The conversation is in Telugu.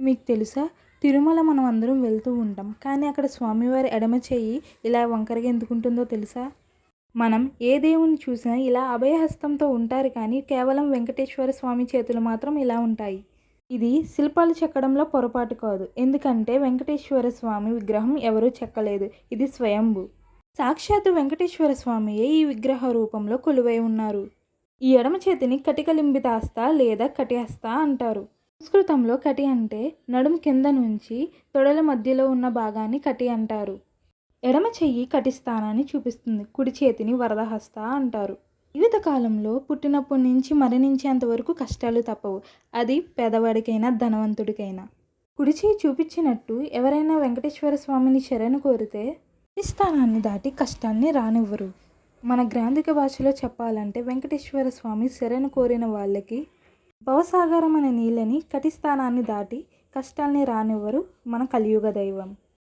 మీకు తెలుసా? తిరుమల మనం అందరం వెళ్తూ ఉంటాం. కానీ అక్కడ స్వామివారి ఎడమ చెయ్యి ఇలా వంకరగా ఎందుకుంటుందో తెలుసా? మనం ఏ దేవుణ్ణి చూసినా ఇలా అభయహస్తంతో ఉంటారు కానీ కేవలం వెంకటేశ్వర స్వామి చేతులు మాత్రం ఇలా ఉంటాయి. ఇది శిల్పాలు చెక్కడంలో పొరపాటు కాదు. ఎందుకంటే వెంకటేశ్వర స్వామి విగ్రహం ఎవరూ చెక్కలేదు. ఇది స్వయంభూ. సాక్షాత్తు వెంకటేశ్వర స్వామియే ఈ విగ్రహ రూపంలో కొలువై ఉన్నారు. ఈ ఎడమ చేతిని కటికలింబితాస్త లేదా కటిహస్త అంటారు. సంస్కృతంలో కటి అంటే నడుము కింద నుంచి తొడల మధ్యలో ఉన్న భాగాన్ని కటి అంటారు. ఎడమ చెయ్యి కటిస్థానాన్ని చూపిస్తుంది. కుడి చేతిని వరదహస్త అంటారు. జీవిత కాలంలో పుట్టినప్పటి నుంచి మరణించేంత వరకు కష్టాలు తప్పవు. అది పేదవాడికైనా ధనవంతుడికైనా. కుడి చేయి చూపించినట్టు ఎవరైనా వెంకటేశ్వర స్వామిని శరణు కోరితే ఈ స్థానాన్ని దాటి కష్టాన్ని రానివ్వరు. మన గ్రాంధిక భాషలో చెప్పాలంటే వెంకటేశ్వర స్వామి శరణు కోరిన వాళ్ళకి భవసాగరం అనే నీళ్ళని కటిస్థానాన్ని దాటి కష్టాల్ని రానివ్వరు మన కలియుగ దైవం.